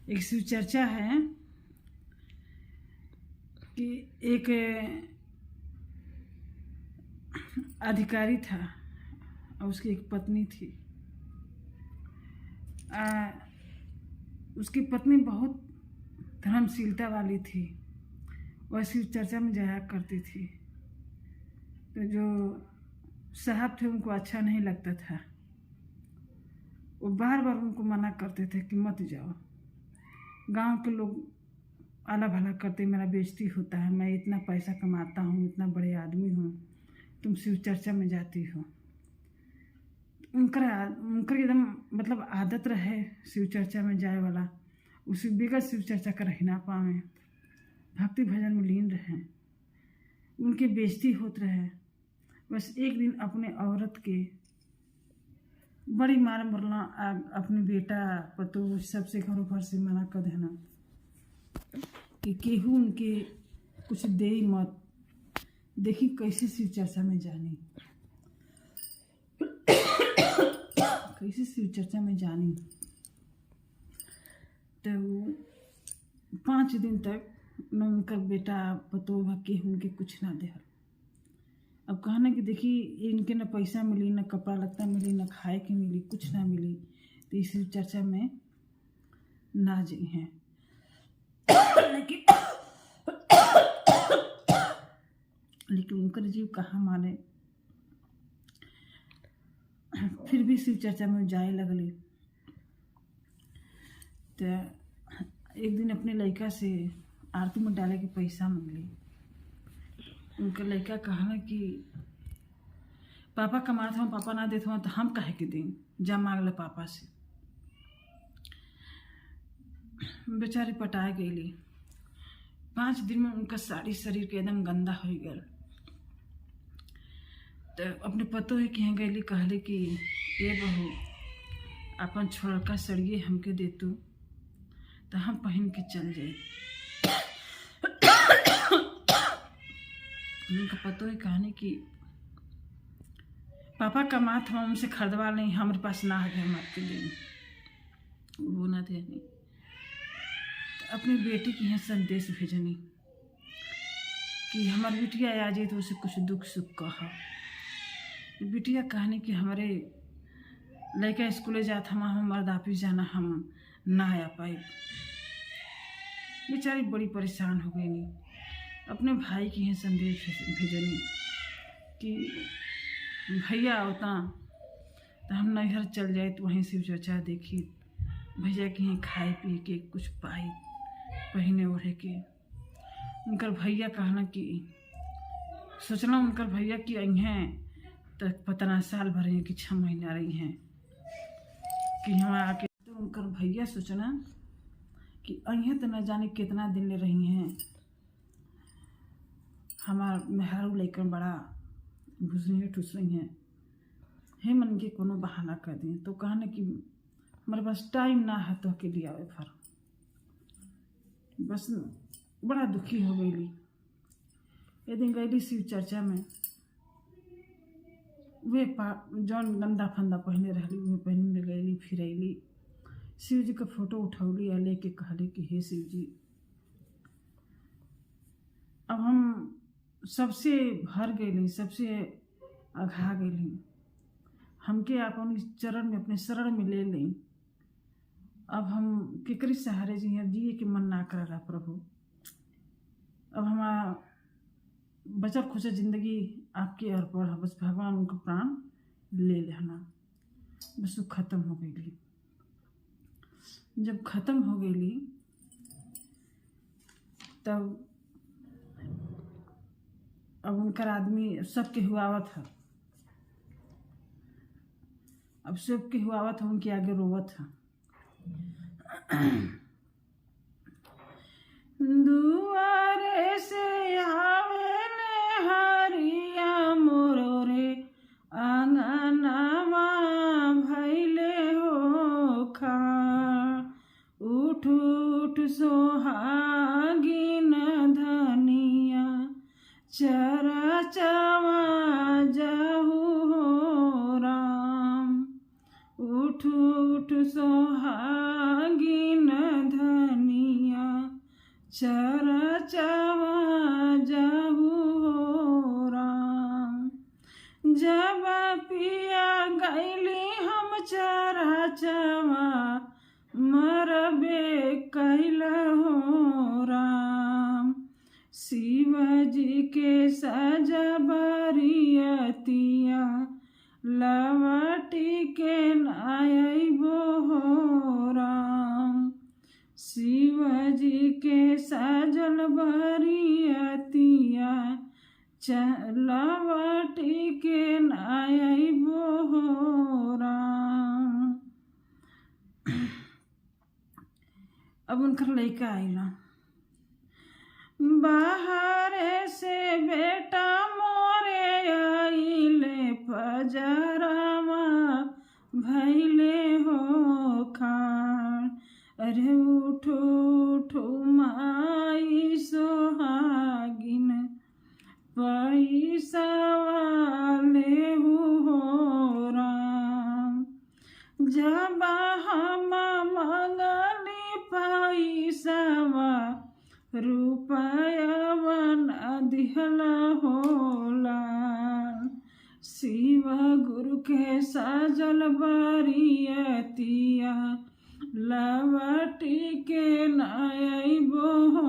एक शिव चर्चा है कि एक अधिकारी था और उसकी एक पत्नी थी। उसकी पत्नी बहुत धर्मशीलता वाली थी। वह शिव चर्चा में जाया करती थी। तो जो साहब थे उनको अच्छा नहीं लगता था। वो बार बार उनको मना करते थे कि मत जाओ। गांव के लोग आला भला करते, मेरा बेइज्जती होता है, मैं इतना पैसा कमाता हूँ, इतना बड़े आदमी हूँ, तुम शिव चर्चा में जाती हो। उनकर एकदम मतलब आदत रहे शिव चर्चा में जाए वाला। उसी बिगड़ शिव चर्चा का रह ना पावे, भक्ति भजन में लीन रहे, उनकी बेइज्जती होत रहे। बस एक दिन अपने औरत के बड़ी मार मरना, अपने बेटा पतो सबसे घरों घर से मना कर देना कि केहू उनके कुछ दे मत। देखी कैसे शिव चर्चा में जानी, कैसे शिव चर्चा में जानी। तो 5 दिन तक न उनका बेटा पतो केहू उनके कुछ ना दे। अब कहना कि देखी इनके न पैसा मिली, न कपड़ा लत्ता मिली, न खाए के मिली, कुछ ना मिली, तो इस चर्चा में ना जी हैं। लेकिन उनका जीव कहाँ माने, फिर भी शिव चर्चा में जाए लगली। तो एक दिन अपने लड़का से आरती में डाले के पैसा मांगली। उनका लड़का कहना कि पापा कमात हूँ, पापा ना देते हूँ तो हम काहे के दिन, जा मांग ले पापा से। बेचारी पटा गई। 5 दिन में उनका सारी शरीर के एकदम गंदा हो गया। तो अपने पतो है कि यहाँ गई, कहले कि ये बहू अपन छोड़का सड़िए हमके दे तू, तो हम पहन के चल जाए। उनका पतो है कहने कि पापा कमात हम उनसे खरीदवा नहीं, हमारे पास ना है हम आपके दिन वो ना थे नहीं। तो अपनी बेटी की यहाँ संदेश भेजनी कि हमारी बिटिया आ जाए तो उसे कुछ दुख सुख कहा। बिटिया कहने कि हमारे लड़का स्कूले जाता, हम मर्द ऑफिस जाना, हम ना आ पाए। बेचारी बड़ी परेशान हो गई। नहीं अपने भाई की यहाँ संदेश भेजनी कि भैया होता तो हम नैहर चल जाए, तो वहीं शिव चर्चा देखी, भैया के यहाँ खाए पी के कुछ पाई पहने ओढ़े के। उनकर भैया कहना कि सोचना उनकर भैया कि अहें तो पता ना साल भर कि 6 महीना रही हैं कि यहाँ आके। तो उनकर भैया सोचना कि अहें तो न जाने कितना दिन ले रही हैं, हमार मेहरू लेकर बड़ा घुसरी ठुस रही हैं, हे मन के कोनो बहाना कर दिए। तो कहना कि हमारे पास टाइम ना है तो के लिए आवे फर। बस बड़ा दुखी हो गई। एक दिन गई शिव चर्चा में, वे जौन गंदा फंदा पहने रही वे पहने गई, फिर अली शिव जी का फोटो उठौली और लेके कहले कि हे शिव जी, अब हम सबसे भर गई, सबसे अघा गई, हमके अपन चरण में अपने शरण में ले लें। अब हम केकरी सहारे जी हैं, जिए के मन ना कर रहा प्रभु। अब हमारा बचल खुचा जिंदगी आपके अर्पण है, बस भगवान उनको प्राण ले लेना। बस वो खत्म हो गई। जब खत्म हो गई तब अब उनका आदमी सबके हुआवत है, अब सबके हुआवत है, उनके आगे रोवत है। दुआरे से आवेले हरिया मोरो रे, आंगनवा भैले हो खा, उठ उठ सोहागिन धनिया, चरचवा जहु हो राम, उठ उठ सोहागिन धनिया। चरा चावा जाहू हो राम। जब पिया गैली हम चरा चावा मरबे कैल हो राम। शिव जी के सजा बरियतिया लवटी के नायबो हो राम। शिव जी के सजल बरियतिया लवटी के नायबो हो राम। अब उनकर लड़का आइला। बाहरे से बेटा मोरे आइले पजरावा भैले हो खान। अरे उठो उठो माई सोहागिन पैसा वाले हो राम। जब हम मंगली पैसावा रुपया बना दिहल होला। शिव गुरु के सजल बरियतिया लवटी के नायबो हो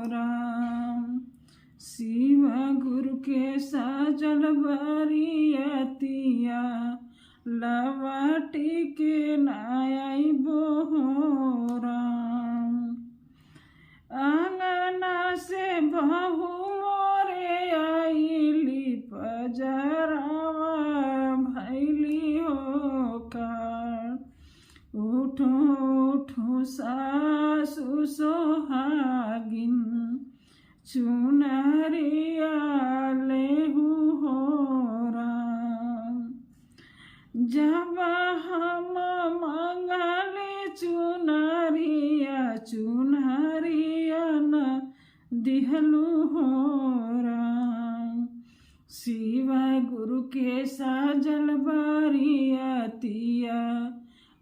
राम। शिव गुरु के सजल बरियतिया लवटी के नायबो हो राम। आंगना से बहू मोरे आइली पजरावा भैली हो कार। उठो उठो सासु सोहागिन चुनरिया लेहू हो राम। जब हम मंगले चुनरिया चुनरिया न दिहलू हो राम। शिव गुरु के सजल बरियतिया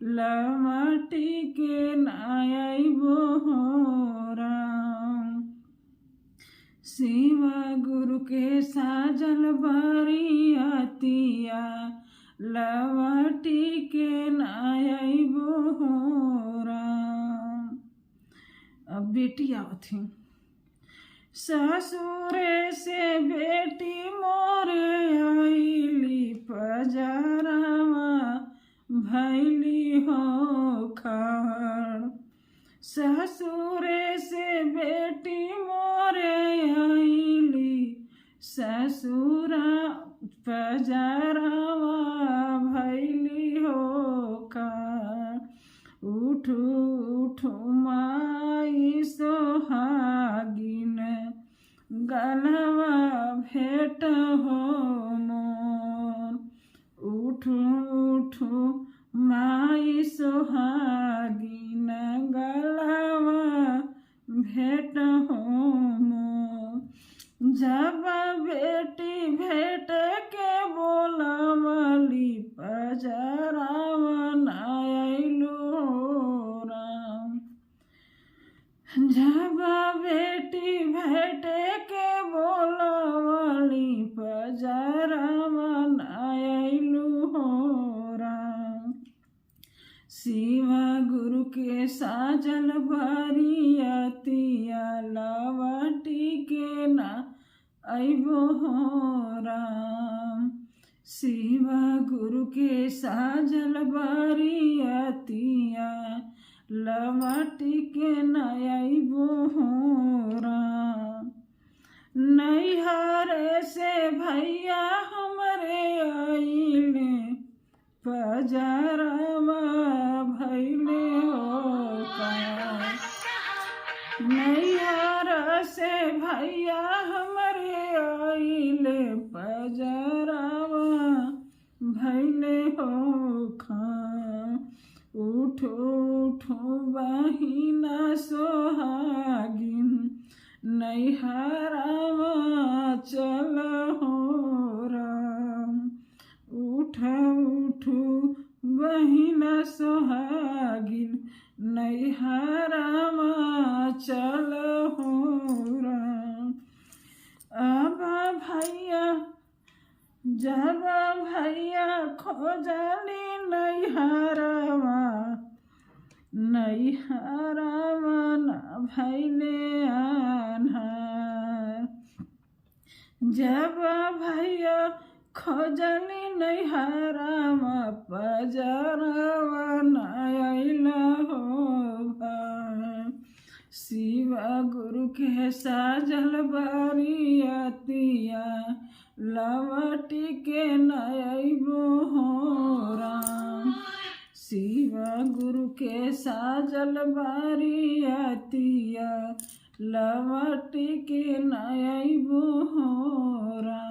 लवटी के नायबो हो राम। शिव गुरु के सजल बरियतिया लवटी के नायबो हो राम। अब बेटी आवत थी। ससुरे से बेटी मोरे आइली पजरावा भैली हो खाड़। ससुरे से बेटी मोरे आइली ससुरा पजरावा भैली हो खाड़। उठू उठू माई सोहागिन गलवा भेट हो मोर। उठू उठू माई सोहागिन गलवा भेट हो मोर। जब बेटी भेट के बोलवली पजरावा नायलू हो राम। जब बेटी भेट के बोलवली पजरावा नायलू हो राम। शिव गुरु के साजल बरियतिया लवटी के ना आइबो हो राम। शिव गुरु के साजल बरियतिया लवटी के ना आइबो हो राम। नैहर से भैया हमरे आइले पजरावा भैले हो का। नैहर से भैया हमरे आइले पजरावा भैले हो खा। उठो उठो बहिना सोहागिन नैहरावा चल हो राम। उठ उठू बहिना सोहागिन नैहरामा चल हो राम। अब भैया जब भैया खोजली नैहरामा नैहरामा न भैले आन्हार। जब भैया खोजली नैहरामा पजरवा न अइल हो भाई। शिव गुरु के साजल बरियतिया लवटी के न अइबो हो राम। शिव गुरु के साजल बरियतिया लवटी के न अइबो हो राम।